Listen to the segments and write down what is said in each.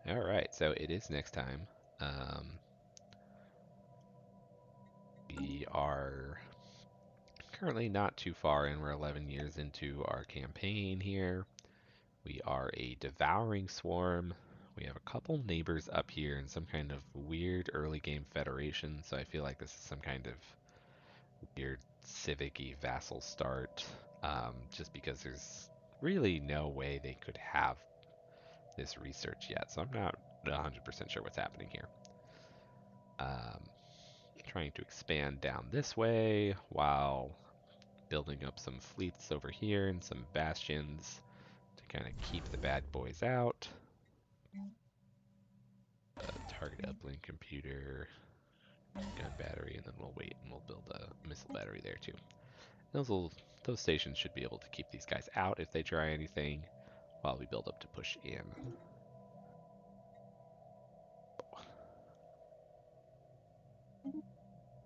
Alright, so it is next time. Um, we are currently not too far in. We're 11 years into our campaign here. We are a devouring swarm. We have a couple neighbors up here in some kind of weird early game federation, so I feel like this is some kind of weird civic-y vassal start, just because there's really no way they could have this research yet, so I'm not 100% sure what's happening here. Trying to expand down this way while building up some fleets over here and some bastions to kind of keep the bad boys out. Target uplink computer, gun battery, and then we'll wait and we'll build a missile battery there too. Those stations should be able to keep these guys out if they try anything while we build up to push in.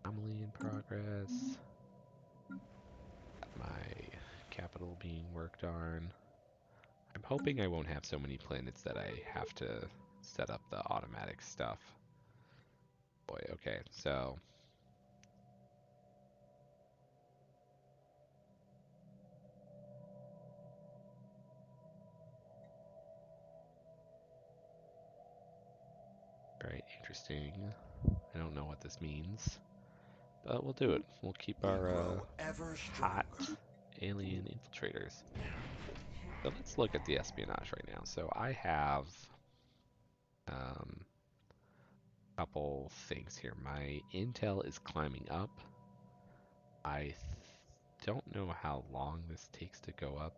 Anomaly in progress. My capital being worked on. I'm hoping I won't have so many planets that I have to set up the automatic stuff. Boy, okay, so right, interesting. I don't know what this means, but we'll do it. We'll keep our hot alien infiltrators. So let's look at the espionage right now. So I have a couple things here. My intel is climbing up. I don't know how long this takes to go up.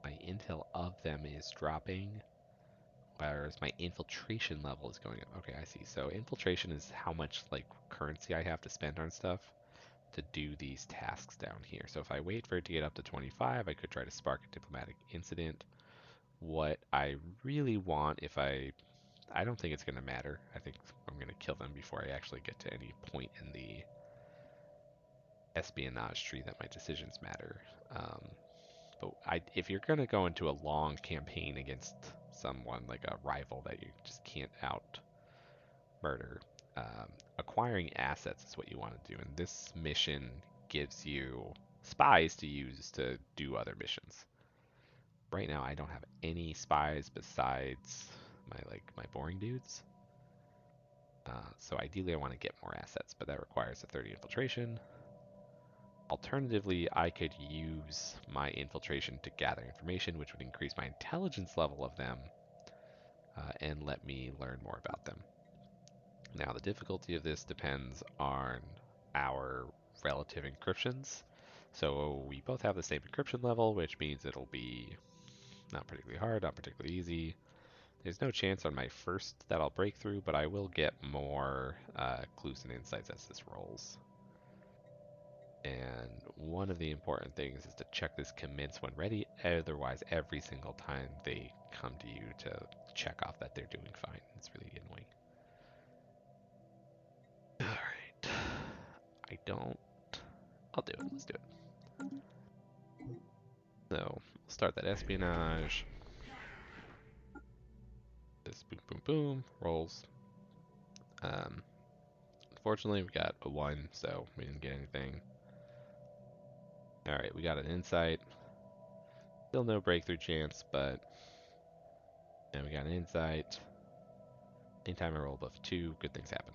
My intel of them is dropping, whereas my infiltration level is going up. Okay, I see. So infiltration is how much like currency I have to spend on stuff to do these tasks down here. So if I wait for it to get up to 25, I could try to spark a diplomatic incident. What I really want, if I don't think it's going to matter. I think I'm going to kill them before I actually get to any point in the espionage tree that my decisions matter. Um, but if you're going to go into a long campaign against someone like a rival that you just can't out murder, acquiring assets is what you want to do. And this mission gives you spies to use to do other missions. Right now, I don't have any spies besides my boring dudes. So ideally, I want to get more assets, but that requires a 30 infiltration. Alternatively, I could use my infiltration to gather information, which would increase my intelligence level of them and let me learn more about them. Now, the difficulty of this depends on our relative encryptions. So we both have the same encryption level, which means it'll be not particularly hard, not particularly easy. There's no chance on my first that I'll break through, but I will get more clues and insights as this rolls. And one of the important things is to check this commence when ready, otherwise every single time they come to you to check off that they're doing fine. It's really annoying. Alright. I'll do it. Let's do it. So, we'll start that espionage. This boom, boom, boom, rolls. Unfortunately, we got a 1, so we didn't get anything. Alright, we got an insight. Still no breakthrough chance, but then we got an insight. Anytime I roll above 2, good things happen.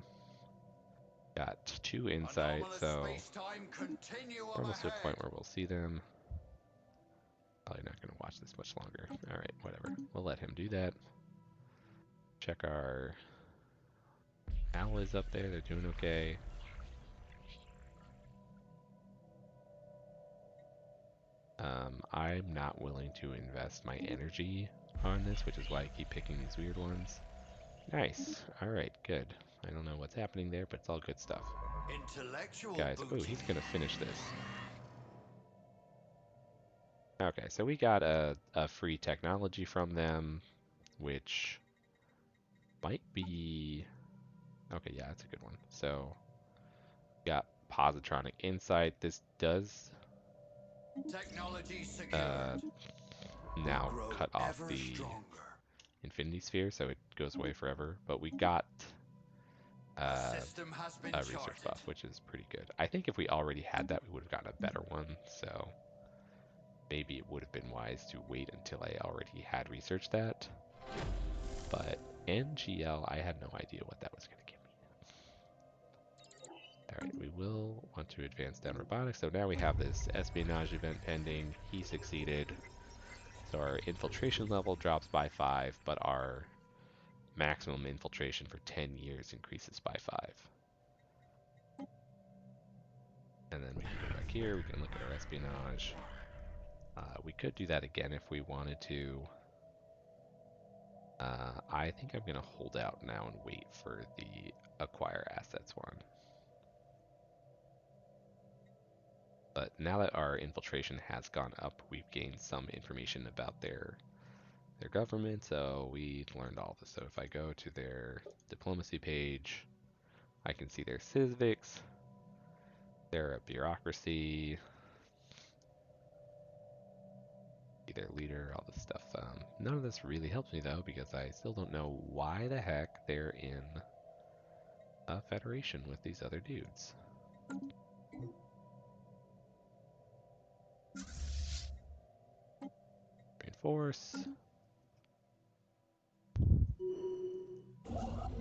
Got 2 insight, so we're almost to a point where we'll see them. Probably not going to watch this much longer. Alright, whatever. We'll let him do that. Check our allies up there. They're doing okay. I'm not willing to invest my energy on this, which is why I keep picking these weird ones. Nice. Alright, good. I don't know what's happening there, but it's all good stuff. Guys, ooh, he's gonna finish this. Okay, so we got a free technology from them, which might be... Okay, yeah, that's a good one. So, got positronic insight. This does Technology uh, secured. We now grow cut off ever the stronger. infinity sphere, so it goes away forever. But we got A uh, system has been a research charted. buff, which is pretty good. I think if we already had that, we would have gotten a better one. So maybe it would have been wise to wait until I already had researched that. But NGL, I had no idea what that was going to give me. Alright, we will want to advance down robotics. So now we have this espionage event pending. He succeeded. So our infiltration level drops by 5, but our maximum infiltration for 10 years increases by 5. And then we can go back here, we can look at our espionage. We could do that again if we wanted to. I think I'm going to hold out now and wait for the acquire assets one. But now that our infiltration has gone up, we've gained some information about their government, so we learned all this. So if I go to their diplomacy page, I can see their civics, their bureaucracy, their leader, all this stuff. None of this really helps me though, because I still don't know why the heck they're in a federation with these other dudes. Reinforce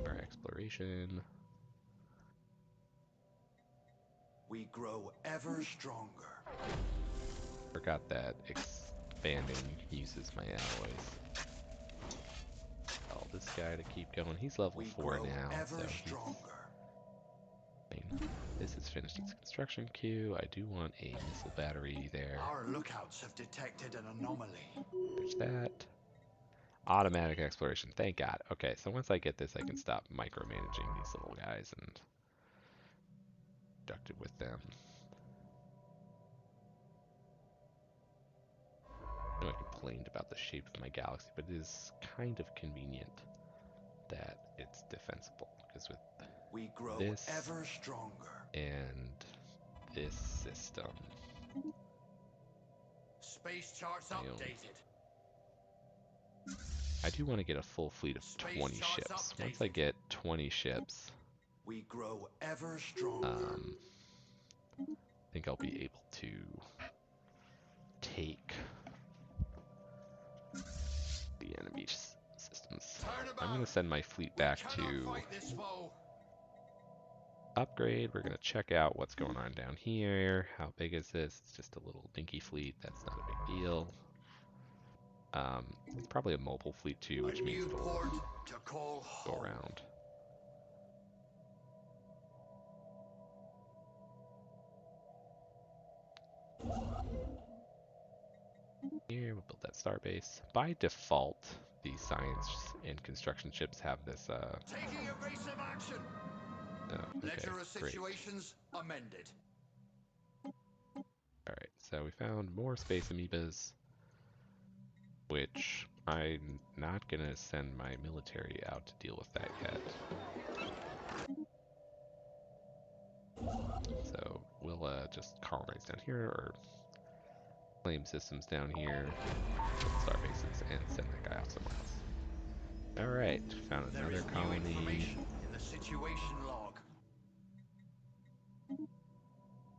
our exploration. We grow ever stronger. Forgot that expanding uses my alloys. Tell this guy to keep going. He's level We 4 grow now, so ever he's stronger. fine. This has finished its construction queue. I do want a missile battery there. Our lookouts have detected an anomaly. There's that. Automatic exploration. Thank God. Okay, so once I get this, I can stop micromanaging these little guys and productive with them. I know I complained about the shape of my galaxy, but it is kind of convenient that it's defensible. Because with We grow this ever stronger. and this system, Space charts I own. updated. I do want to get a full fleet of Space 20 charts ships. Once I updated. get 20 ships, We grow ever stronger. I think I'll be able to take the enemy systems. I'm going to send my fleet We back cannot to fight this foe. upgrade. We're going to check out what's going on down here. How big is this? It's just a little dinky fleet. That's not a big deal. It's probably a mobile fleet too, A which means new it'll port to call go home. around. Here, we'll build that starbase. By default, the science and construction ships have this, Taking evasive action. oh, okay, Letter of great. situations amended. Alright, so we found more space amoebas, which I'm not gonna send my military out to deal with that yet. So we'll just colonize down here, or claim systems down here, build star bases, and send that guy off somewhere else. Alright, found There another is new colony information in the situation log.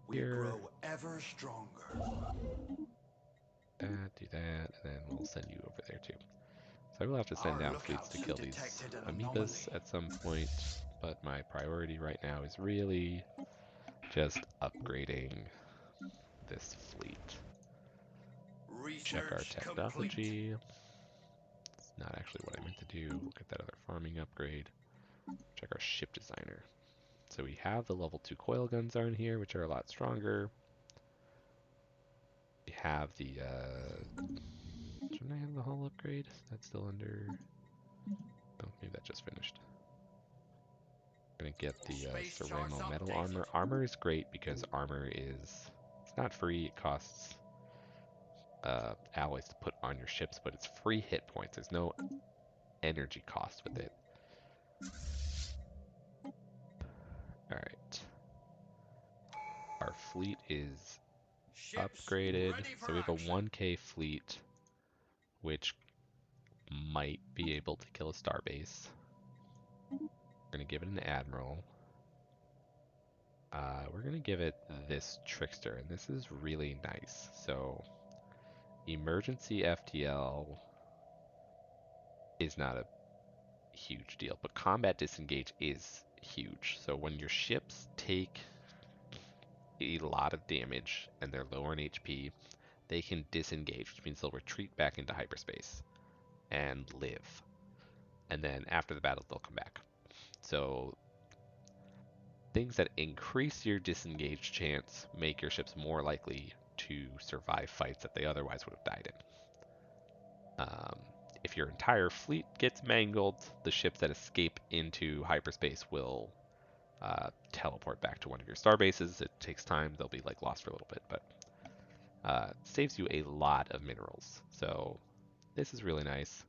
We here. grow ever stronger. Do that, and then we'll send you over there too. So I will have to send Our down fleets lookouts to have kill these detected an amoebas anomaly. at some point, but my priority right now is really just upgrading this fleet. Check our Research complete. technology. It's not actually what I meant to do. Look at that other farming upgrade. Check our ship designer. So we have the level 2 coil guns on here, which are a lot stronger. We have the, shouldn't I have the hull upgrade? That's still under, oh, maybe that just finished. Gonna get the Space charts ceramo metal updated. armor. Armor is great because armor is, it's not free, it costs alloys to put on your ships, but it's free hit points. There's no energy cost with it. Alright. Our fleet is Ships upgraded. ready So for we have a action. 1K fleet, which might be able to kill a starbase. We're going to give it an admiral. We're going to give it this trickster, and this is really nice. So emergency FTL is not a huge deal, but combat disengage is huge. So when your ships take a lot of damage and they're lower in HP, they can disengage, which means they'll retreat back into hyperspace and live. And then after the battle, they'll come back. So things that increase your disengage chance make your ships more likely to survive fights that they otherwise would have died in. If your entire fleet gets mangled, the ships that escape into hyperspace will teleport back to one of your star bases. It takes time; they'll be like lost for a little bit, but saves you a lot of minerals. So this is really nice.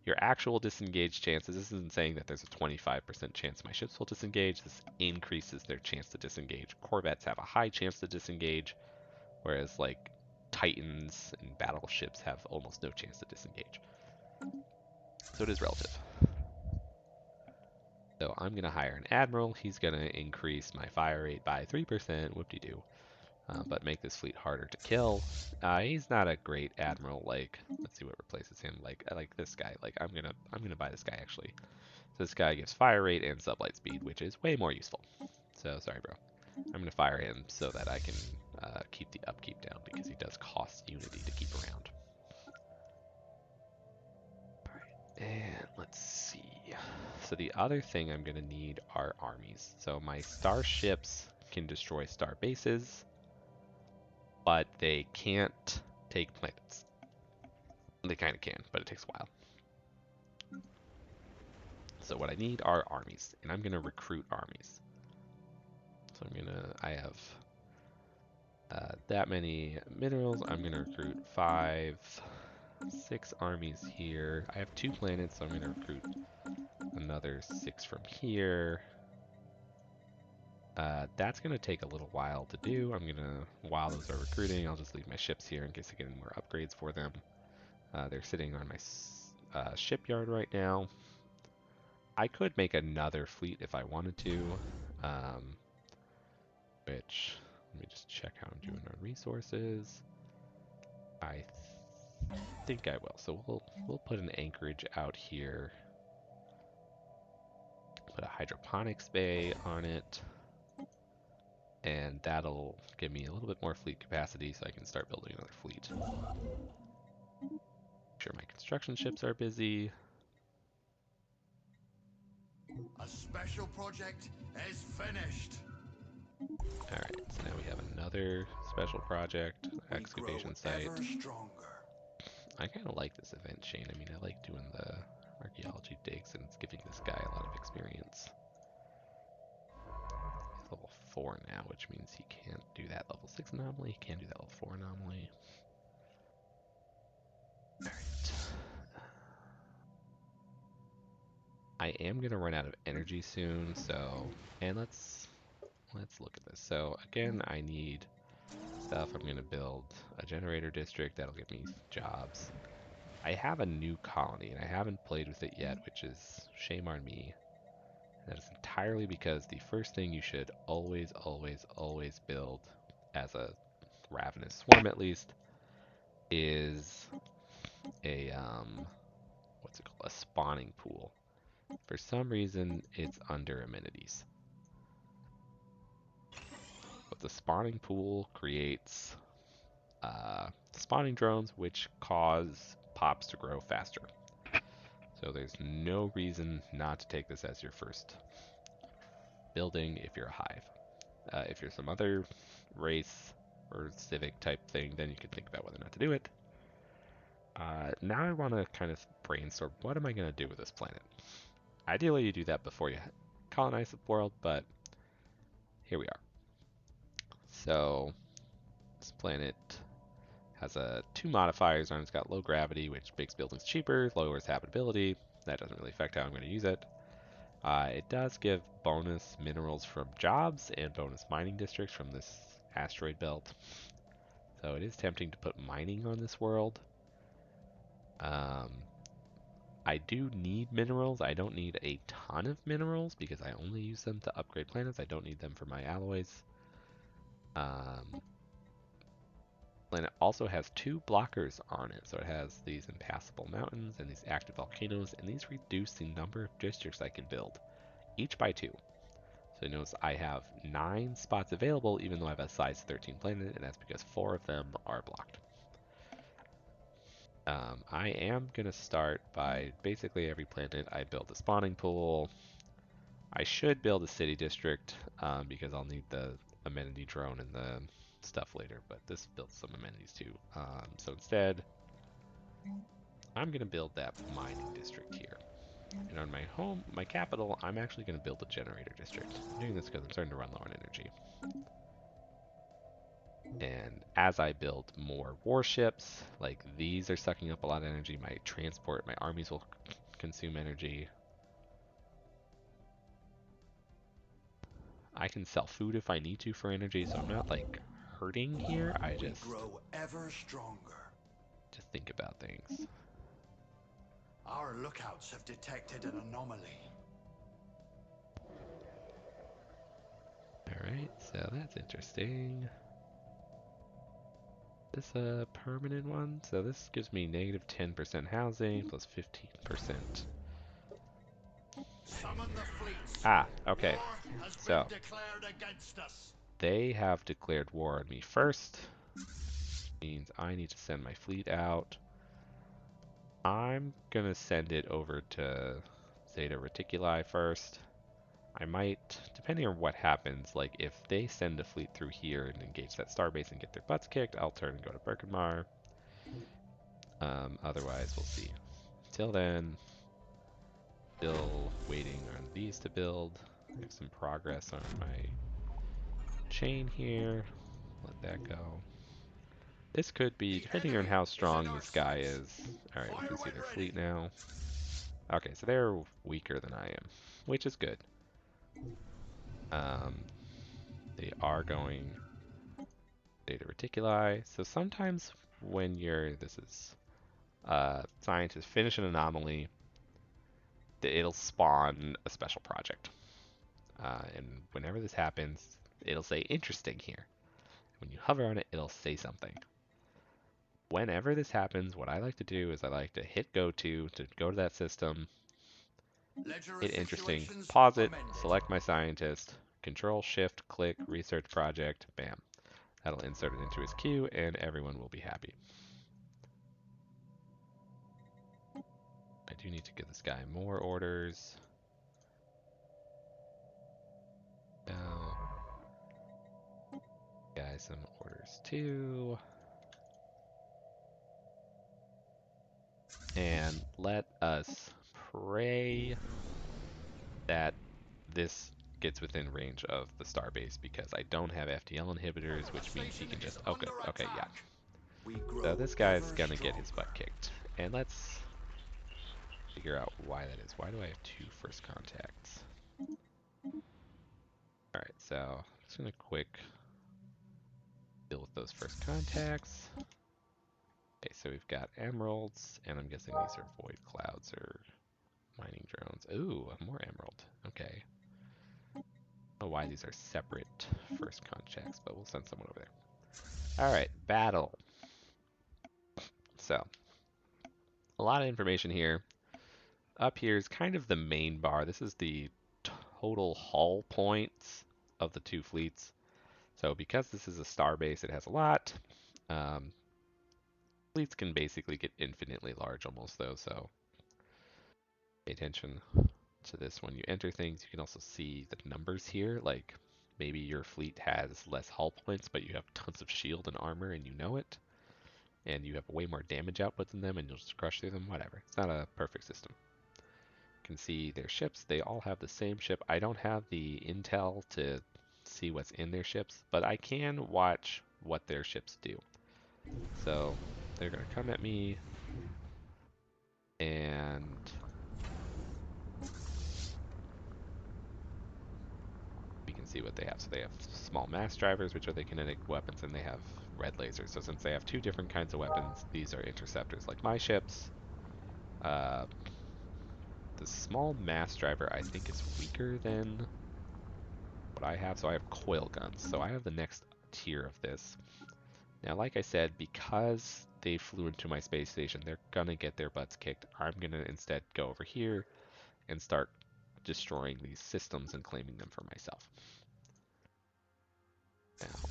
Your actual disengage chances, this isn't saying that there's a 25% chance my ships will disengage. This increases their chance to disengage. Corvettes have a high chance to disengage, whereas like Titans and battleships have almost no chance to disengage. So it is relative. So I'm going to hire an admiral. He's going to increase my fire rate by 3%, whoop-de-doo, but make this fleet harder to kill. He's not a great admiral. Like, let's see what replaces him. Like, I like this guy. Like, I'm gonna buy this guy actually. So this guy gives fire rate and sublight speed, which is way more useful. So sorry, bro. I'm gonna fire him so that I can keep the upkeep down because he does cost unity to keep around. And let's see. So the other thing I'm going to need are armies. So my starships can destroy star bases, but they can't take planets. They kind of can, but it takes a while. So what I need are armies, and I'm going to recruit armies. So I have that many minerals. I'm going to recruit 6 armies here. I have 2 planets, so I'm going to recruit another 6 from here. That's going to take a little while to do. While those are recruiting, I'll just leave my ships here in case I get any more upgrades for them. They're sitting on my shipyard right now. I could make another fleet if I wanted to, which, let me just check how I'm doing on resources. I think I will. So we'll put an anchorage out here. Put a hydroponics bay on it. And that'll give me a little bit more fleet capacity so I can start building another fleet. Make sure my construction ships are busy. A special project is finished. Alright, so now we have another special project, We grow excavation site. ever stronger. I kind of like this event, Shane. I mean, I like doing the archaeology digs, and it's giving this guy a lot of experience. He's level 4 now, which means he can't do that level 6 anomaly. He can't do that level 4 anomaly. Alright. I am going to run out of energy soon, so... And let's look at this. So, again, I need stuff. I'm going to build a generator district. That'll give me jobs. I have a new colony, and I haven't played with it yet, which is shame on me. That is entirely because the first thing you should always, always, always build as a ravenous swarm, at least, is a what's it called? A spawning pool. For some reason, it's under amenities. But the spawning pool creates spawning drones, which cause pops to grow faster. So there's no reason not to take this as your first building if you're a hive. If you're some other race or civic type thing, then you can think about whether or not to do it. Now I want to kind of brainstorm, what am I going to do with this planet? Ideally, you do that before you colonize the world, but here we are. So this planet has 2 modifiers on it. It's got low gravity, which makes buildings cheaper, lowers habitability. That doesn't really affect how I'm going to use it. It does give bonus minerals from jobs and bonus mining districts from this asteroid belt. So it is tempting to put mining on this world. Um, I do need minerals. I don't need a ton of minerals because I only use them to upgrade planets. I don't need them for my alloys. Planet also has two blockers on it. So it has these impassable mountains and these active volcanoes, and these reduce the number of districts I can build, each by 2. So notice I have 9 spots available even though I have a size 13 planet, and that's because 4 of them are blocked. I am going to start by basically every planet I build a spawning pool. I should build a city district because I'll need the amenity drone and the stuff later, but this builds some amenities too. So instead, I'm going to build that mining district here. And on my capital, I'm actually going to build a generator district. I'm doing this because I'm starting to run low on energy. And as I build more warships, like these are sucking up a lot of energy, my armies will consume energy. I can sell food if I need to for energy, so I'm not like hurting here. I We just grow ever stronger. think about things. Our lookouts have detected an anomaly. Alright, so that's interesting. This a permanent one? So this gives me negative 10% housing plus 15%. Summon the fleets. Ah, okay. War has been So declared against us. they have declared war on me first. Means I need to send my fleet out. I'm gonna send it over to Zeta Reticuli first. I might, depending on what happens, like if they send a fleet through here and engage that starbase and get their butts kicked, I'll turn and go to Birkenmar. Otherwise, we'll see. Till then, still waiting on these to build. I have some progress on my chain here. Let that go. This could be, The depending on enemy how is in strong our this guy sights. is. Alright, we Fire can see when their ready. fleet now. Okay, so they're weaker than I am, which is good. Um, they are going Data Reticuli. So sometimes when this is scientists finish an anomaly, it'll spawn a special project. And whenever this happens, it'll say interesting here. When you hover on it, it'll say something. Whenever this happens, what I like to do is I like to hit go to go to that system, Ledger of hit interesting, situations pause it, amended. select my scientist, control shift, click, research project, bam. That'll insert it into his queue and everyone will be happy. I do need to give this guy more orders. Now, guy some orders too. And let us pray that this gets within range of the starbase because I don't have FTL inhibitors, Our which means he station can is just, oh good, under okay, yeah. attack. We So grow this guy's ever gonna get his butt stronger. kicked. And let's figure out why that is. Why do I have 2 first contacts? Alright, so I'm just gonna quick deal with those first contacts. Okay, so we've got emeralds, and I'm guessing these are void clouds or mining drones. Ooh, more emerald. Okay. I don't know why these are separate first contacts, but we'll send someone over there. Alright, battle. So, a lot of information here. Up here is kind of the main bar. This is the total hull points of the 2 fleets. So because this is a star base, it has a lot. Um, Fleets can basically get infinitely large almost though, so pay attention to this when you enter things. You can also see the numbers here, like maybe your fleet has less hull points, but you have tons of shield and armor and you know it, and you have way more damage output than them and you'll just crush through them, whatever. It's not a perfect system. You can see their ships, they all have the same ship. I don't have the intel to see what's in their ships, but I can watch what their ships do. So they're going to come at me and we can see what they have. So they have small mass drivers, which are the kinetic weapons, and they have red lasers. So since they have two different kinds of weapons, these are interceptors. Like my ships, uh, the small mass driver I think is weaker than what I have. So I have coil guns. So I have the next tier of this. Now, like I said, because they flew into my space station, they're gonna get their butts kicked. I'm gonna instead go over here and start destroying these systems and claiming them for myself. Now,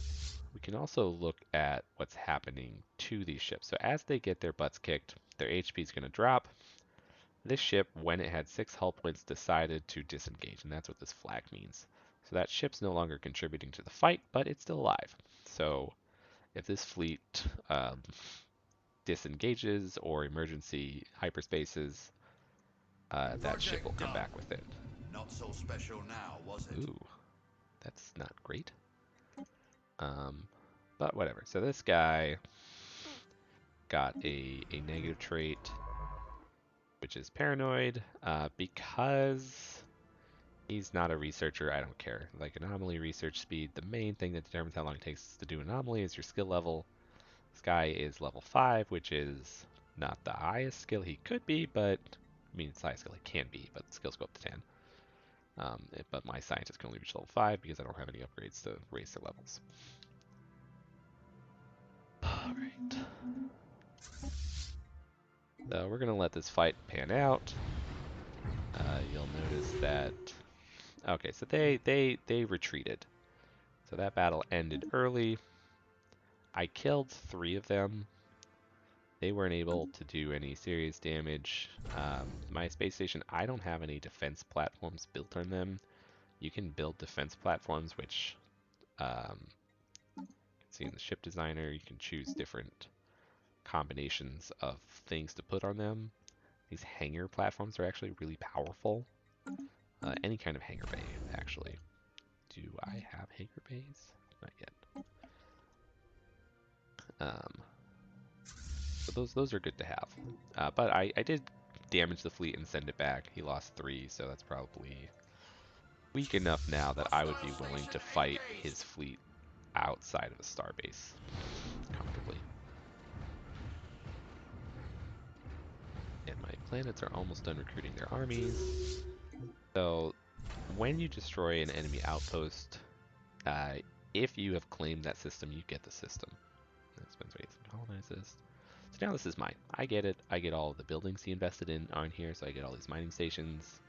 we can also look at what's happening to these ships. So as they get their butts kicked, their HP is going to drop. This ship, when it had 6 hull points, decided to disengage, and that's what this flag means. So that ship's no longer contributing to the fight, but it's still alive. So if this fleet disengages or emergency hyperspaces, that ship will Project come done. back with it. Not so special now, was it? Ooh, that's not great. Um, but whatever. So this guy got a negative trait, which is paranoid. Because he's not a researcher, I don't care. Like anomaly research speed, the main thing that determines how long it takes to do anomaly is your skill level. This guy is level 5, which is not the highest skill he could be, but I mean, it's the highest skill he can be, but skills go up to 10. But my scientist can only reach level 5 because I don't have any upgrades to raise their levels. Alright. So we're going to let this fight pan out. You'll notice that... Okay, so they retreated. So that battle ended early. I killed 3 of them. They weren't able to do any serious damage. My space station, I don't have any defense platforms built on them. You can build defense platforms, which you can see in the ship designer. You can choose different combinations of things to put on them. These hangar platforms are actually really powerful. Any kind of hangar bay, actually. Do I have hangar bays? Not yet. So those are good to have. But I did damage the fleet and send it back. He lost 3, so that's probably weak enough now that I would be Hostile willing to station fight engaged. his fleet outside of the starbase comfortably. And my planets are almost done recruiting their armies. So when you destroy an enemy outpost, uh, if you have claimed that system, you get the system. That spends rates and colonizes. So now this is mine. I get it. I get all of the buildings he invested in on here, so I get all these mining stations,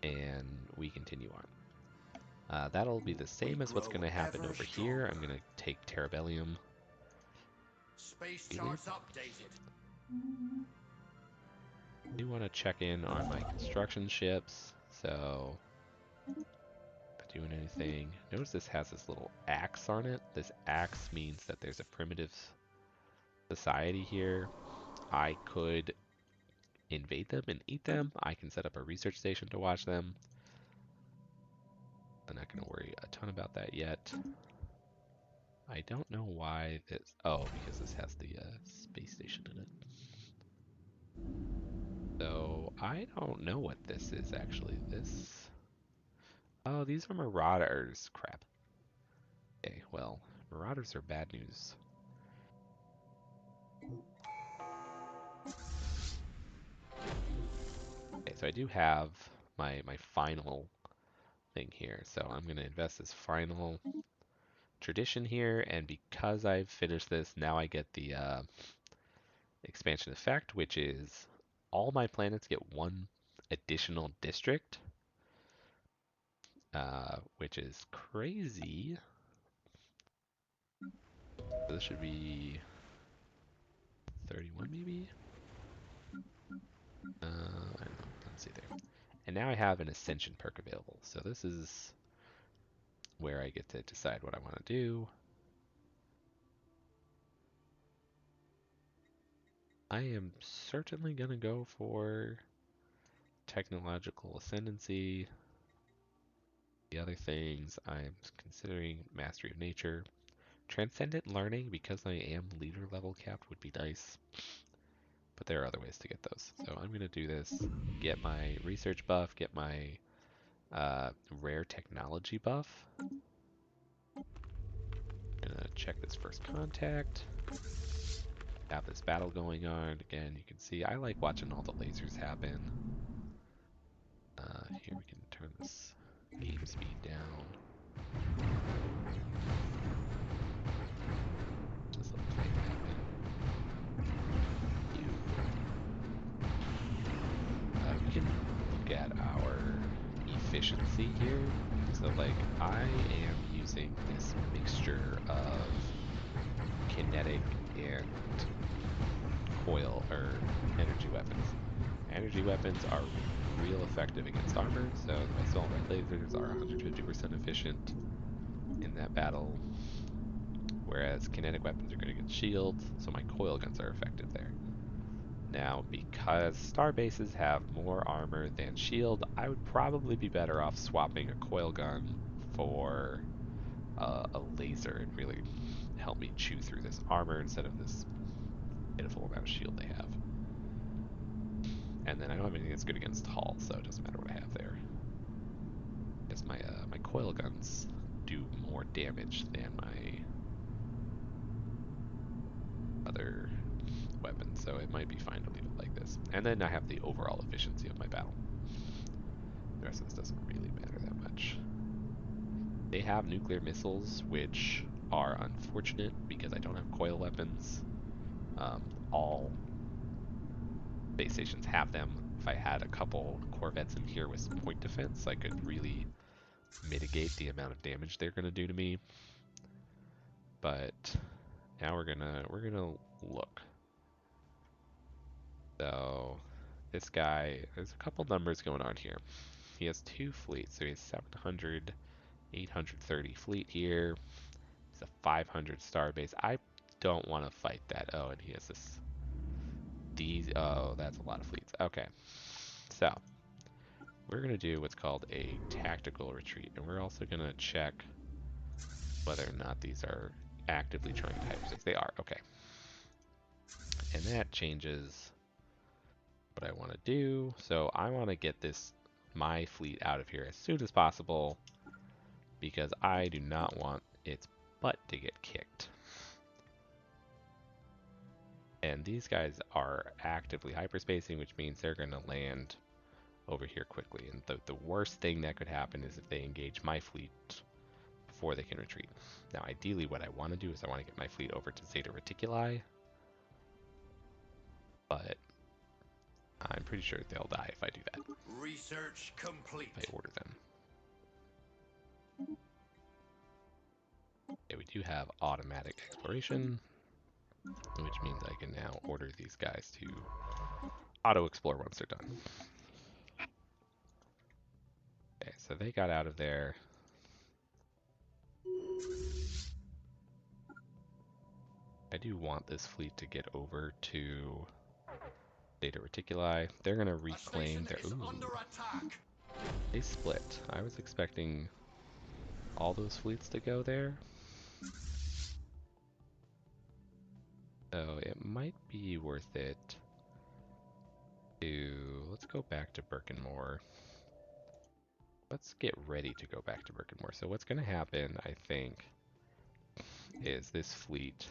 and we continue on. That'll be the We same as what's going grow to happen ever over here. I'm stronger. going to take Terabellium. Space Weird. charts updated. I do want to check in on my construction ships, so not doing anything. Notice this has this little axe on it. This axe means that there's a primitive society here. I could invade them and eat them. I can set up a research station to watch them. I'm not going to worry a ton about that yet. I don't know why this... Oh, because this has the space station in it. So, I don't know what this is, actually. This... Oh, these are marauders. Crap. Okay, well, marauders are bad news. Okay, so I do have my final thing here. So I'm going to invest this final tradition here, and because I've finished this, now I get the expansion effect, which is all my planets get 1 additional district, which is crazy. So this should be 31 maybe? I don't know. Let's see there. And now I have an ascension perk available. So this is where I get to decide what I want to do. I am certainly going to go for technological ascendancy. The other things I'm considering mastery of nature. Transcendent learning, because I am leader level capped, would be nice. But there are other ways to get those. So I'm going to do this, get my research buff, get my rare technology buff. I'm going to check this first contact. Have this battle going on. Again, you can see I like watching all the lasers happen. Here we can turn this game speed down. Just let the fight happen. We can look at our efficiency here. So like I am using this mixture of kinetic and coil or energy weapons. Energy weapons are real effective against armor, so my small red lasers are 150% efficient in that battle, whereas kinetic weapons are good against shields, so my coil guns are effective there. Now, because star bases have more armor than shield, I would probably be better off swapping a coil gun for a laser and really help me chew through this armor instead of this pitiful amount of shield they have. And then I don't have anything that's good against hull, so it doesn't matter what I have there. Because my coil guns do more damage than my other weapons, so it might be fine to leave it like this. And then I have the overall efficiency of my battle. The rest of this doesn't really matter that much. They have nuclear missiles, which are unfortunate because I don't have coil weapons. All base stations have them. If I had a couple corvettes in here with some point defense, I could really mitigate the amount of damage they're going to do to me. But now we're gonna look. So this guy, there's a couple numbers going on here. He has 2 fleets, so he has 700, 830 fleet here. He's a 500 star base. I don't want to fight that. Oh, and he has this. Oh, that's a lot of fleets. Okay, so we're gonna do what's called a tactical retreat, and we're also gonna check whether or not these are actively trying to hyperspace. They are. Okay, and that changes what I want to do. So I want to get my fleet out of here as soon as possible because I do not want its butt to get kicked. And these guys are actively hyperspacing, which means they're going to land over here quickly. And the worst thing that could happen is if they engage my fleet before they can retreat. Now, ideally, what I want to do is I want to get my fleet over to Zeta Reticuli, but I'm pretty sure they'll die if I do that. Research complete. If I order them. Okay, we do have automatic exploration, which means I can now order these guys to auto-explore once they're done. Okay, so they got out of there. I do want this fleet to get over to Zeta Reticuli. They're going to reclaim their... Ooh, they split. I was expecting all those fleets to go there. So it might be worth it to... Let's go back to Birkenmore. Let's get ready to go back to Birkenmore. So what's going to happen, I think, is this fleet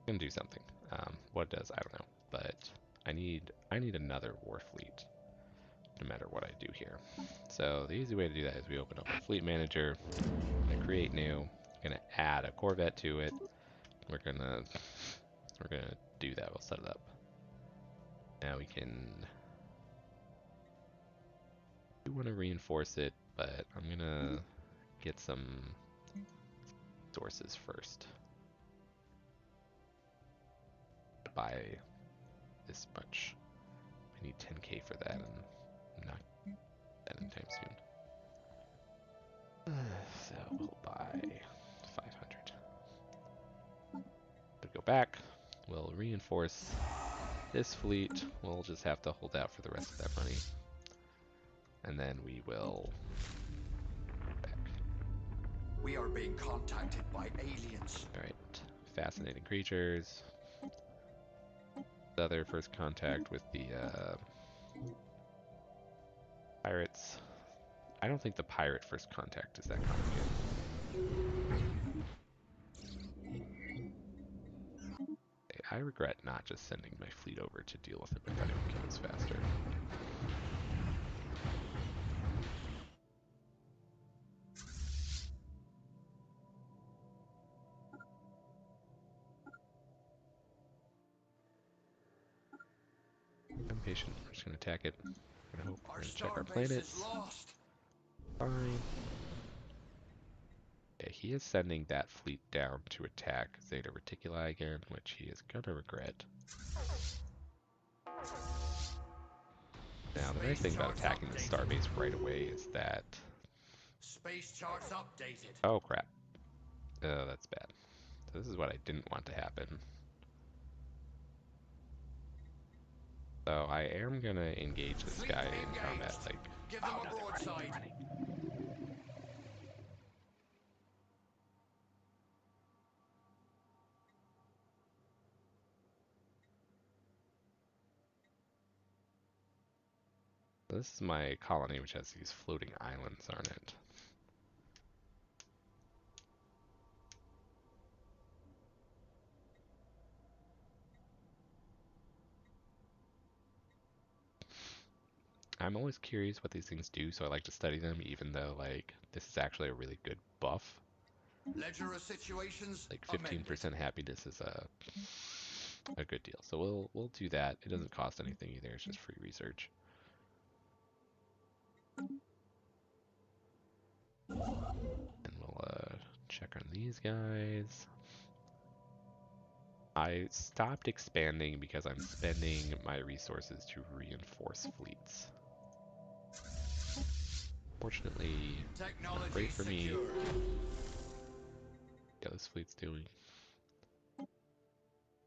can do something. What it does, I don't know. But I need another war fleet, no matter what I do here. So the easy way to do that is we open up a fleet manager, create new, gonna add a corvette to it. We're gonna do that. We'll set it up. Now we want to reinforce it, but I'm gonna get some sources first. To buy this much. I need 10k for that, and I'm not that anytime soon. So we'll buy 500. We'll go back. We'll reinforce this fleet. We'll just have to hold out for the rest of that money. And then we will back. We are being contacted by aliens. Alright. Fascinating creatures. The other first contact with the pirates. I don't think the pirate first contact is that complicated. I regret not just sending my fleet over to deal with him. I thought it would kill us faster. I'm patient. We're just gonna attack it. We're gonna hope. We're Our gonna check our starbase is planets. lost. Fine. Okay, he is sending that fleet down to attack Zeta Reticuli again, which he is gonna regret. Now, the nice Space thing about charts attacking the updated. starbase right away is that... Space charts updated. Oh, crap. Oh, that's bad. So this is what I didn't want to happen. So I am gonna engage this Fleet guy in combat, engaged. like... Give them Oh, a no, they're broadside. running. This is my colony, which has these floating islands on it. I'm always curious what these things do, so I like to study them, even though, like, this is actually a really good buff. Ledger of situations Like, amended. 15% happiness is a good deal. So we'll do that. It doesn't cost anything either, it's just free research. And we'll check on these guys. I stopped expanding because I'm spending my resources to reinforce fleets. Fortunately, not Technology great for me. secured. Yeah, this fleet's doing.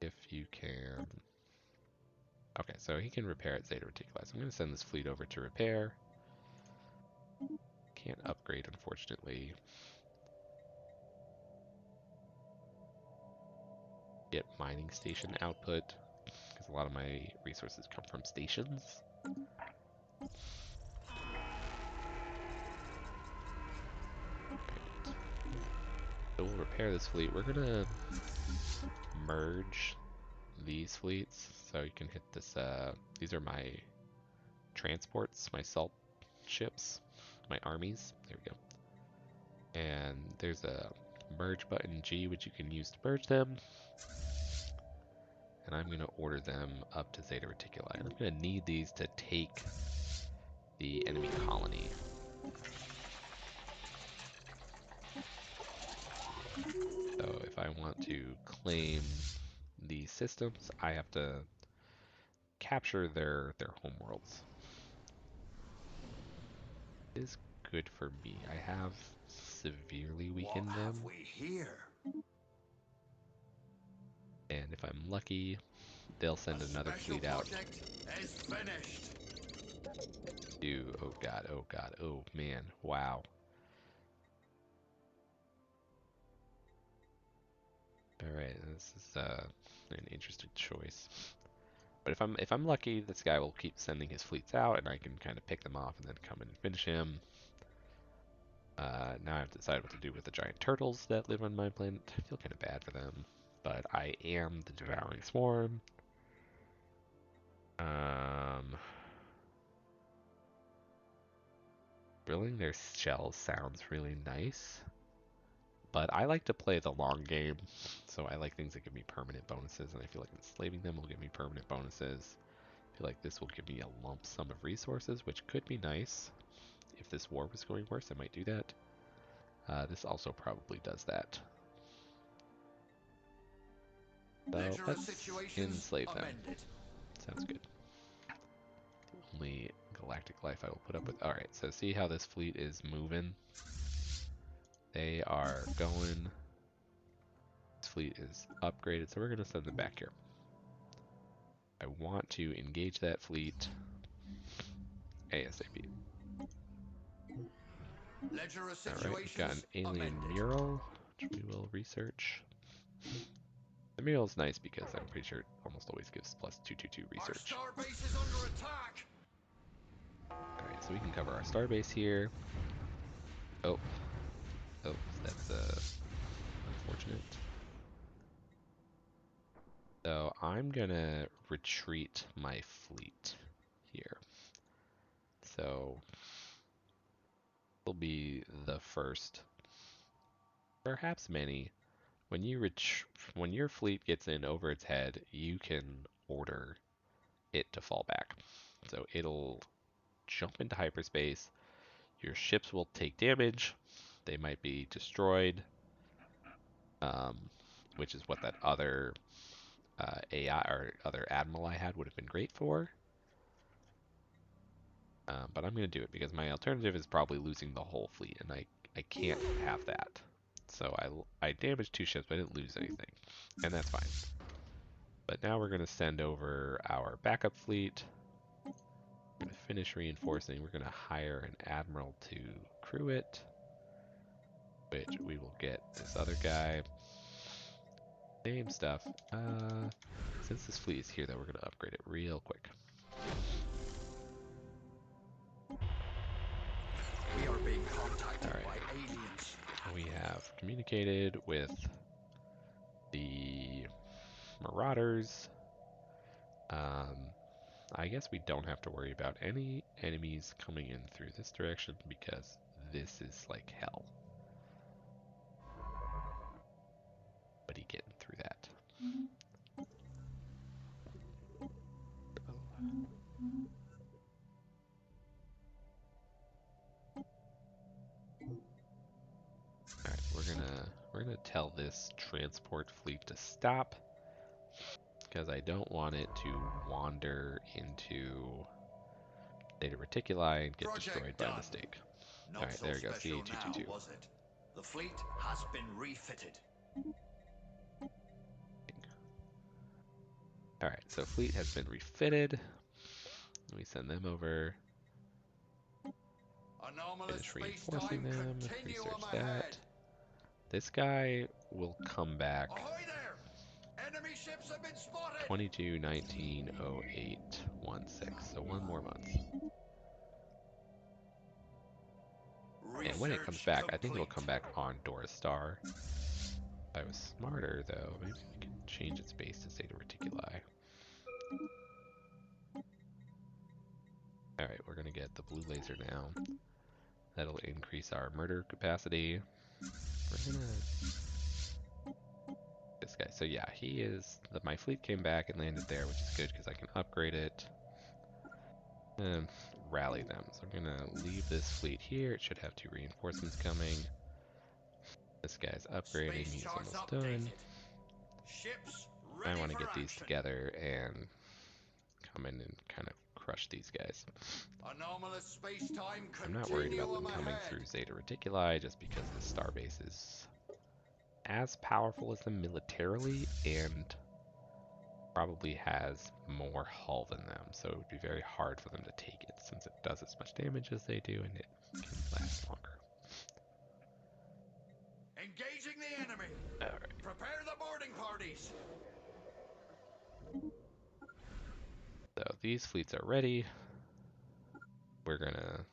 If you can. Okay, so he can repair at Zeta Reticuli. So I'm going to send this fleet over to repair. Can't upgrade, unfortunately. Get mining station output, because a lot of my resources come from stations. Right. So we'll repair this fleet. We're going to merge these fleets. So you can hit this, these are my transports, my salt ships, my armies. There we go. And there's a merge button G, which you can use to merge them. And I'm going to order them up to Zeta Reticuli. And I'm going to need these to take the enemy colony. So if I want to claim these systems, I have to capture their homeworlds. It is good for me. I have severely What weakened have them. we here? And if I'm lucky, they'll send A another special fleet out project is finished. to, oh god, oh god, oh man, wow. Alright, this is an interesting choice. But if I'm lucky, this guy will keep sending his fleets out, and I can kind of pick them off and then come in and finish him. Now I have to decide what to do with the giant turtles that live on my planet. I feel kind of bad for them, but I am the devouring swarm. Drilling their shells sounds really nice, but I like to play the long game, so I like things that give me permanent bonuses, and I feel like enslaving them will give me permanent bonuses. I feel like this will give me a lump sum of resources, which could be nice. If this war was going worse, I might do that. This also probably does that. So Ledger of let's situations enslave them. amended. Sounds good. The only galactic life I will put up with. Alright, so see how this fleet is moving? They are going. This fleet is upgraded, so we're going to send them back here. I want to engage that fleet ASAP. Ledger of Alright, we've got an situations alien amended. mural, which we will research. The mural is nice because I'm pretty sure it almost always gives plus 222 Our research. starbase is under attack. Alright, so we can cover our starbase here. Oh, oh, that's unfortunate. So I'm gonna retreat my fleet here. So will be the first, perhaps many. When when your fleet gets in over its head, you can order it to fall back. So it'll jump into hyperspace. Your ships will take damage. They might be destroyed, um, which is what that other AI or other admiral I had would have been great for. But I'm going to do it because my alternative is probably losing the whole fleet, and I can't have that. So I damaged 2 ships, but I didn't lose anything, and that's fine. But now we're going to send over our backup fleet. We're going to finish reinforcing. We're going to hire an admiral to crew it, which we will get this other guy. Same stuff. Since this fleet is here, though, we're going to upgrade it real quick. We are being contacted All right. by aliens. We have communicated with the Marauders. I guess we don't have to worry about any enemies coming in through this direction because this is like hell. But he getting through that. Oh. Alright, we're gonna tell this transport fleet to stop because I don't want it to wander into Theta Reticuli and get destroyed by mistake. Not Alright, so there we go, special now, CA222. was it? The fleet has been refitted. Alright, so fleet has been refitted. We send them over. Anomalous Finish reinforcing space-time them. continuum Research ahead. that. This guy will come back Ahoy there! Enemy ships have been spotted! 22/19/08/16. So 1 more month. And when it comes Research back, I think it'll complete. come back on Doris Star. If I was smarter, though, maybe we can change its base to Zeta Reticuli. Alright, we're going to get the blue laser now. That'll increase our murder capacity. We're going to... This guy. So yeah, he is... My fleet came back and landed there, which is good because I can upgrade it. And rally them. So I'm going to leave this fleet here. It should have 2 reinforcements coming. This guy's upgrading. Space He's charts almost done. updated. Ships I ready want to for get these action. together and come in and kind of crush these guys. Anomalous space-time I'm not worried about them continuum coming ahead. through Zeta Reticuli just because this starbase is as powerful as them militarily and probably has more hull than them, so it would be very hard for them to take it since it does as much damage as they do and it can last longer. Engaging the enemy. Alright, Prepare the boarding parties. so these fleets are ready. We're gonna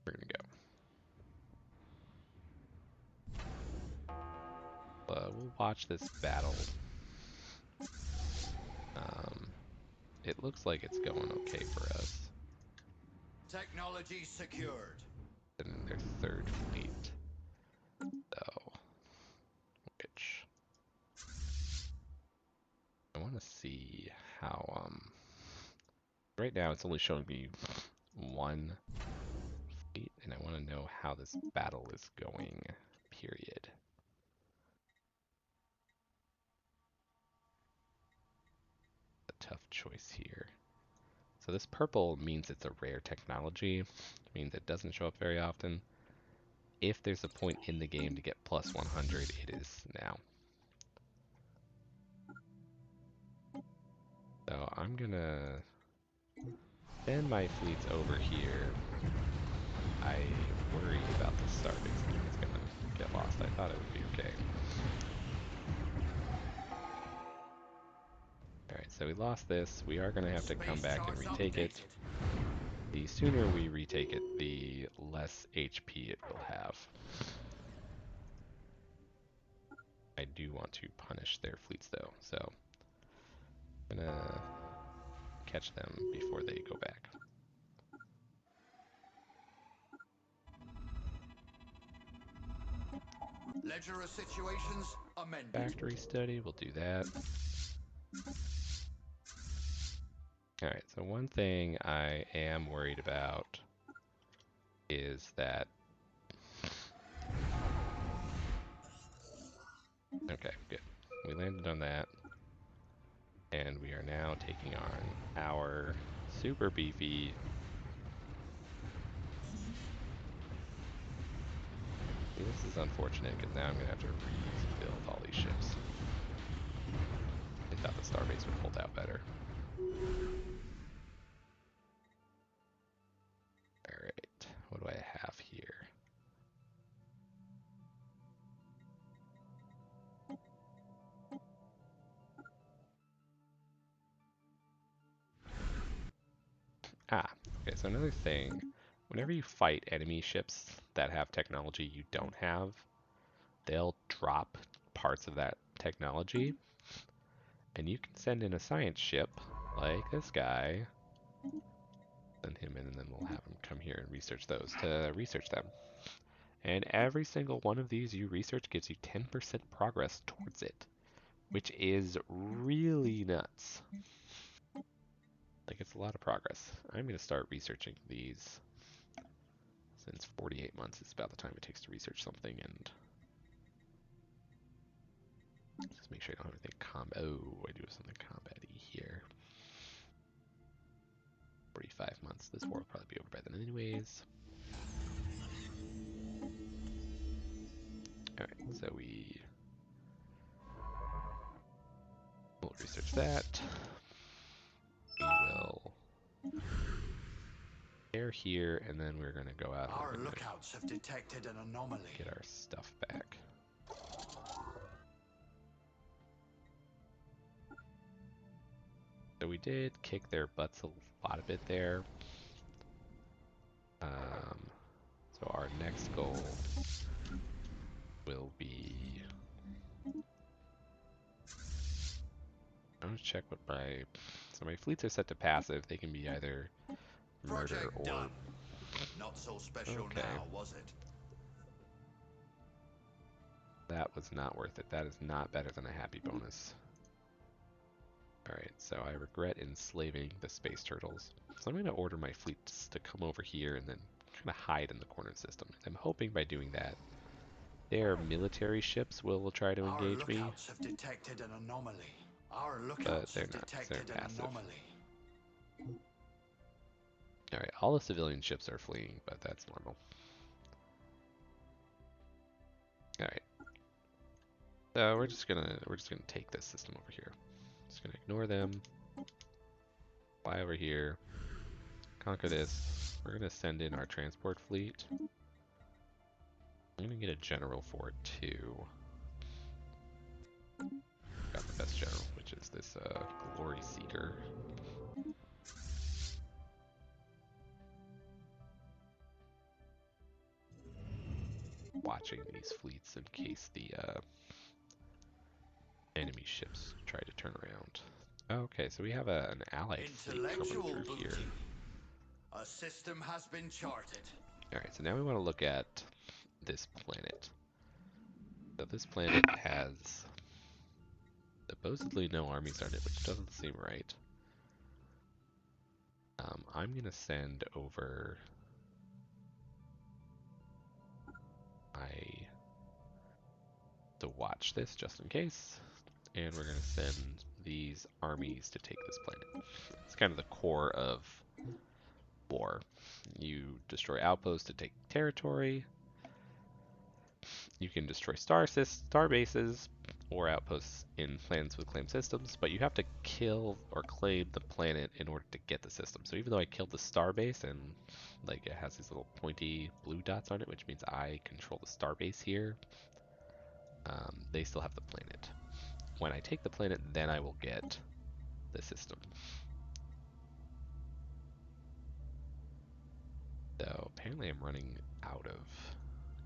go. We'll watch this battle. It looks like it's going okay for us. Technology secured. And then their 3rd fleet, though, which I want to see how, right now it's only showing me 1 fleet, and I want to know how this battle is going, period. A tough choice here. So this purple means it's a rare technology, it means it doesn't show up very often. If there's a point in the game to get plus 100, it is now. So I'm gonna send my fleets over here. I worry about the starbase. I think it's gonna get lost. I thought it would be okay. Alright, so we lost this. We are gonna have to come back and retake it. The sooner we retake it, the less HP it will have. I do want to punish their fleets though, so I'm gonna catch them before they go back. Ledger of situations amended. Factory study, we'll do that. Alright, so one thing I am worried about is that... Okay, good. We landed on that. And we are now taking on our super beefy... See, this is unfortunate, because now I'm going to have to rebuild all these ships. I thought the starbase would hold out better. Alright, what do I have here? Ah, okay, so another thing. Whenever you fight enemy ships that have technology you don't have, they'll drop parts of that technology. And you can send in a science ship, like this guy, send him in, and then we'll have him come here and research those to research them. And every single one of these you research gives you 10% progress towards it, which is really nuts. Like, it's a lot of progress. I'm going to start researching these since 48 months is about the time it takes to research something, and just make sure I don't have anything combat. Oh, I do have something combat-y here. 45 months. This war will probably be over by then anyways. Alright, so we will research that. We will air here, and then we're going to go out and Our we're going to lookouts have detected an anomaly. get our stuff back. So we did kick their butts a lot of it there. So our next goal will be... I'm going to check what my... So my fleets are set to passive. They can be either murder Project or... done. Not so special Okay. now, was it? That was not worth it. That is not better than a happy bonus. Alright, so I regret enslaving the space turtles. So I'm going to order my fleets to come over here and then kind of hide in the corner system. I'm hoping by doing that, their military ships will try to Our engage me, lookouts have detected an anomaly. Our but lookouts they're have not, because they're detected an passive. anomaly. Alright, all the civilian ships are fleeing, but that's normal. Alright. So we're just gonna take this system over here. Just gonna ignore them. Fly over here. Conquer this. We're gonna send in our transport fleet. I'm gonna get a general for it too. Got the best general, which is this Glory Seeker. Watching these fleets in case the enemy ships try to turn around. Okay, so we have an allied fleet coming Intellectual through here. booty. A system has been charted. Alright, so now we want to look at this planet. So this planet has supposedly no armies on it, which doesn't seem right. I'm going to send over my... to watch this just in case. And we're going to send these armies to take this planet. It's kind of the core of war. You destroy outposts to take territory. You can destroy star bases or outposts in planets with claim systems, but you have to kill or claim the planet in order to get the system. So even though I killed the star base and like it has these little pointy blue dots on it, which means I control the star base here, they still have the planet. When I take the planet, then I will get the system. So apparently I'm running out of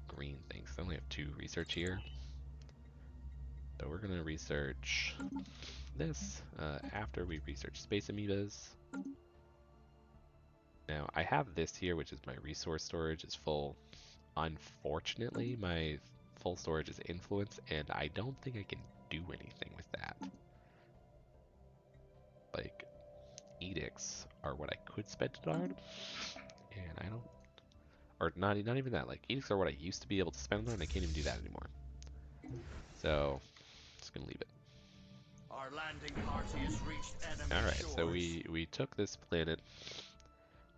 green things. I only have 2 research here. So we're gonna research this after we research space amoebas. Now I have this here, which is my resource storage is full. Unfortunately, my full storage is influence, and I don't think I can do anything with that. Like, edicts are what I could spend it on, and I don't, or not even that. Like, edicts are what I used to be able to spend it on, and I can't even do that anymore. So, just gonna leave it. Our landing party has reached enemy All right, shores. so we took this planet,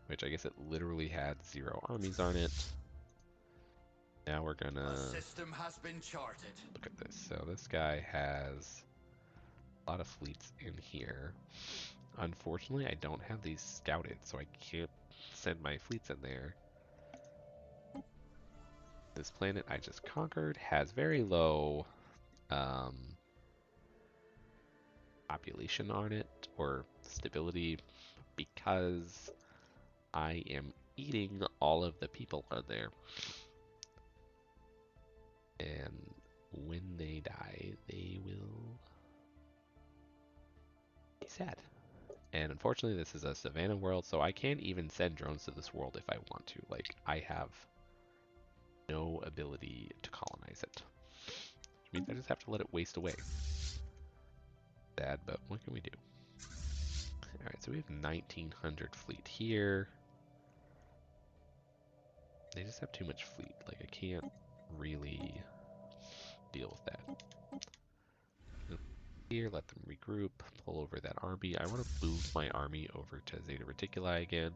which I guess it literally had 0 armies on it. Now we're gonna A system has been charted. look at this. So this guy has a lot of fleets in here. Unfortunately, I don't have these scouted, so I can't send my fleets in there. This planet I just conquered has very low population on it, or stability, because I am eating all of the people on there. And when they die, they will be sad. And unfortunately, this is a savannah world, so I can't even send drones to this world if I want to. Like, I have no ability to colonize it. Which means I just have to let it waste away. Sad, but what can we do? Alright, so we have 1900 fleet here. They just have too much fleet. Like, I can't really deal with that. Here, let them regroup, pull over that army. I want to move my army over to Zeta Reticuli again.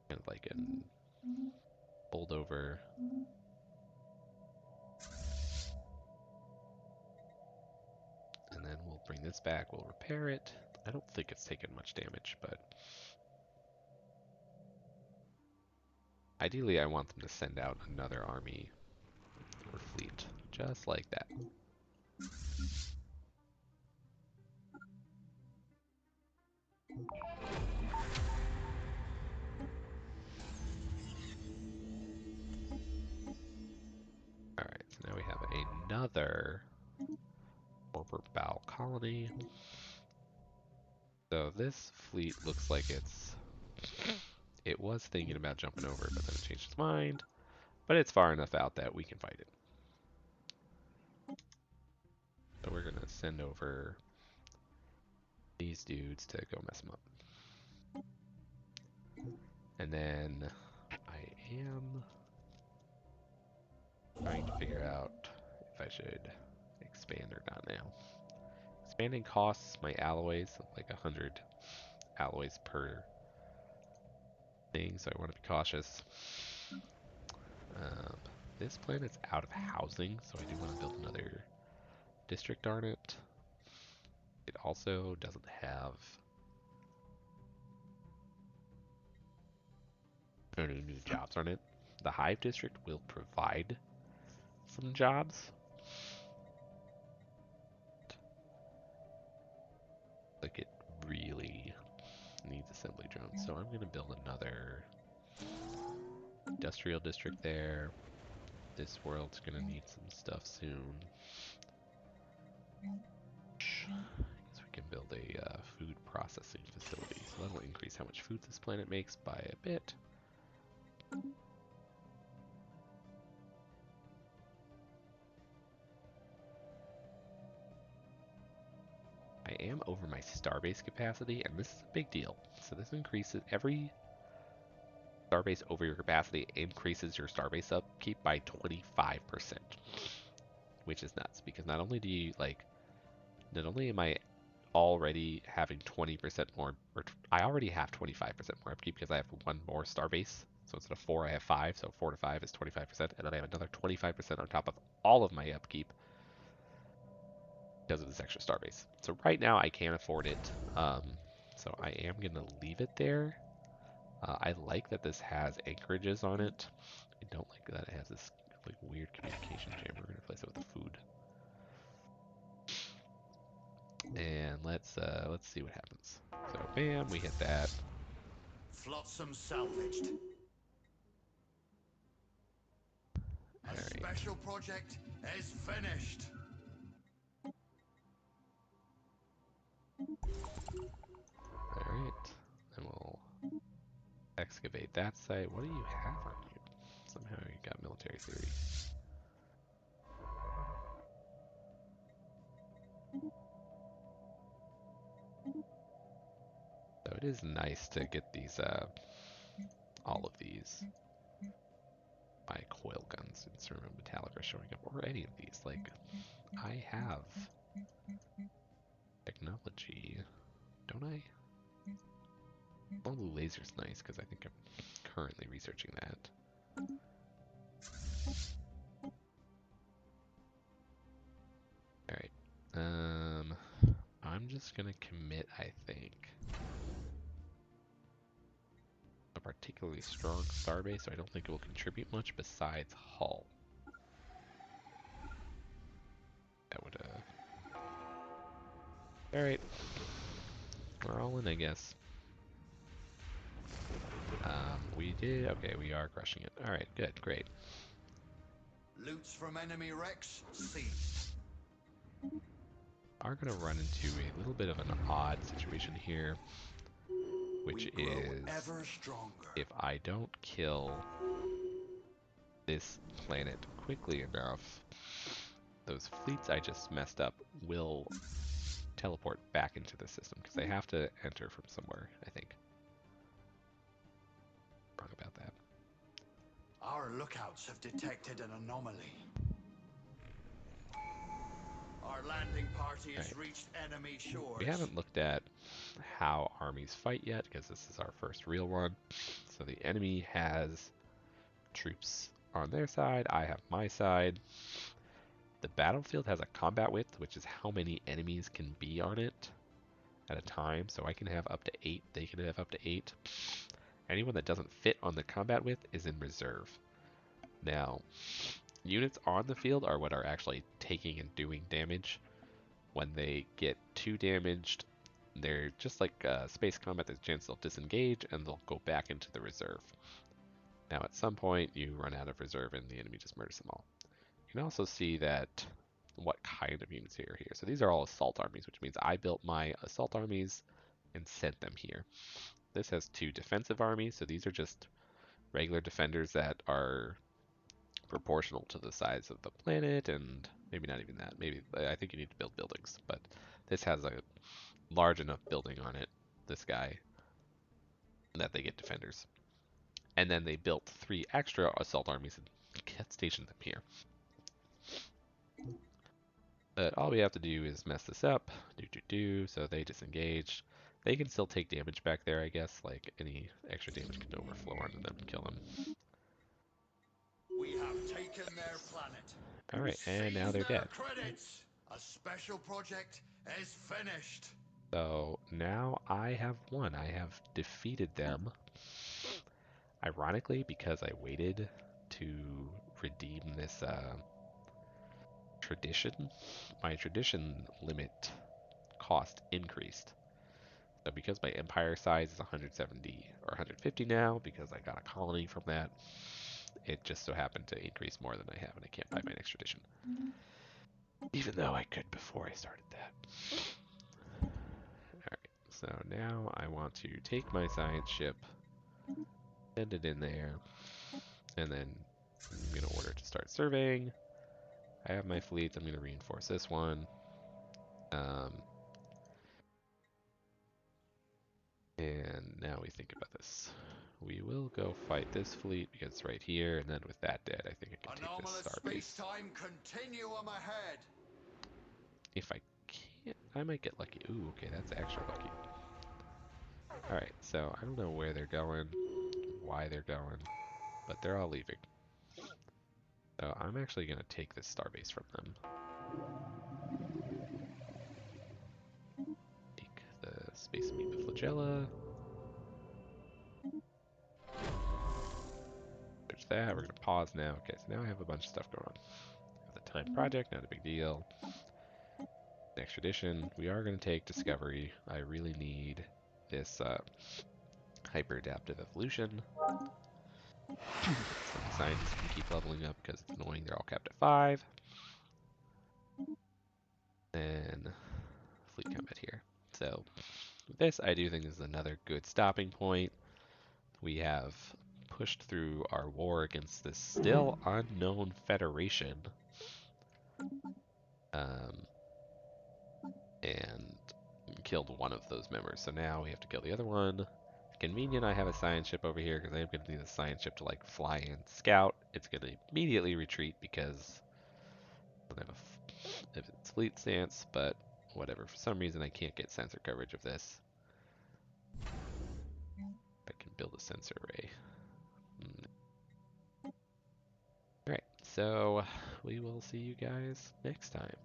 Kind of like a fold over. And then we'll bring this back, we'll repair it. I don't think it's taken much damage, but ideally I want them to send out another army or fleet, just like that. Alright, so now we have another Orber Bow colony. So this fleet looks like it was thinking about jumping over, but then it changed its mind. But it's far enough out that we can fight it. So we're gonna send over these dudes to go mess them up. And then I am trying to figure out if I should expand or not now. Expanding costs my alloys, like 100 alloys per thing, so I want to be cautious. This planet's out of housing, so I do want to build another district on it. It also doesn't have any new jobs on it. The Hive District will provide some jobs. Like, it really needs assembly drones, so I'm going to build another industrial district there. This world's going to need some stuff soon. I guess we can build a food processing facility, so that'll increase how much food this planet makes by a bit. I am over my starbase capacity, and this is a big deal. So this increases every starbase over your capacity increases your starbase upkeep by 25%, which is nuts because not only am I already having 20% more, or I already have 25% more upkeep because I have one more starbase. So instead of 4, I have 5. So 4 to 5 is 25%, and then I have another 25% on top of all of my upkeep because of this extra starbase. So right now I can't afford it. So I am gonna leave it there. I like that this has anchorages on it. I don't like that it has this like weird communication chamber. We're gonna replace it with a food. And let's see what happens. So bam, we hit that. Flotsam salvaged. A All right. special project is finished. excavate that site. What do you have on you? Somehow you got military theory. So it is nice to get these, all of these. My coil guns, instrument metallic are showing up, or any of these. Like, I have technology, don't I? Well, the laser's nice because I think I'm currently researching that. Alright. I'm just gonna commit, I think, a particularly strong starbase, so I don't think it will contribute much besides hull. That would, Alright. We're all in, I guess. We did, okay, we are crushing it. Alright, good, great. Loots from enemy wrecks seized. Are gonna run into a little bit of an odd situation here, which We grow is ever stronger. if I don't kill this planet quickly enough, those fleets I just messed up will teleport back into the system because they have to enter from somewhere, I think. Wrong about that. Our lookouts have detected an anomaly. Our landing party has reached enemy shores. We haven't looked at how armies fight yet because this is our first real one. So the enemy has troops on their side, I have my side. The battlefield has a combat width, which is how many enemies can be on it at a time. So I can have up to 8, they can have up to 8. Anyone that doesn't fit on the combat width is in reserve. Now, units on the field are what are actually taking and doing damage. When they get too damaged, they're just like space combat, there's a chance they'll disengage and they'll go back into the reserve. Now at some point you run out of reserve and the enemy just murders them all. You can also see that what kind of units are here. So these are all assault armies, which means I built my assault armies and sent them here. This has 2 defensive armies, so these are just regular defenders that are proportional to the size of the planet, and maybe not even that. Maybe I think you need to build buildings, but this has a large enough building on it, this guy, that they get defenders. And then they built 3 extra assault armies and stationed them here. But all we have to do is mess this up, so they disengage. They can still take damage back there, I guess, like any extra damage can overflow onto them and kill them. We have taken their planet. Alright, and now they're Their dead. credits. A special project is finished. So now I have won. I have defeated them. Ironically, because I waited to redeem this tradition, my tradition limit cost increased. So because my empire size is 170 or 150 now, because I got a colony from that, it just so happened to increase more than I have, and I can't buy my next tradition. Even though I could before I started that. Alright, so now I want to take my science ship, send it in there, and then I'm going to order to start surveying. I have my fleets, I'm going to reinforce this one. And now we think about this. We will go fight this fleet because it's right here, and then with that dead, I think I can take this Anomalous starbase. space-time continuum ahead. If I can't, I might get lucky. Ooh, okay, that's extra lucky. Alright, so I don't know where they're going, why they're going, but they're all leaving. So I'm actually going to take this starbase from them. Take the Space Amoeba Flagella. There's that. We're going to pause now. Okay, so now I have a bunch of stuff going on. The time project, not a big deal. Next tradition, we are going to take Discovery. I really need this hyper-adaptive evolution. So the scientists can keep leveling up because it's annoying. They're all capped at 5. And fleet combat here. So with this, I do think this is another good stopping point. We have pushed through our war against this still unknown federation. Um, and killed one of those members. So now we have to kill the other one. Convenient, I have a science ship over here because I am going to need a science ship to like fly and scout. It's going to immediately retreat because I don't have if it's fleet stance, but whatever. For some reason, I can't get sensor coverage of this. I can build a sensor array. Alright, so we will see you guys next time.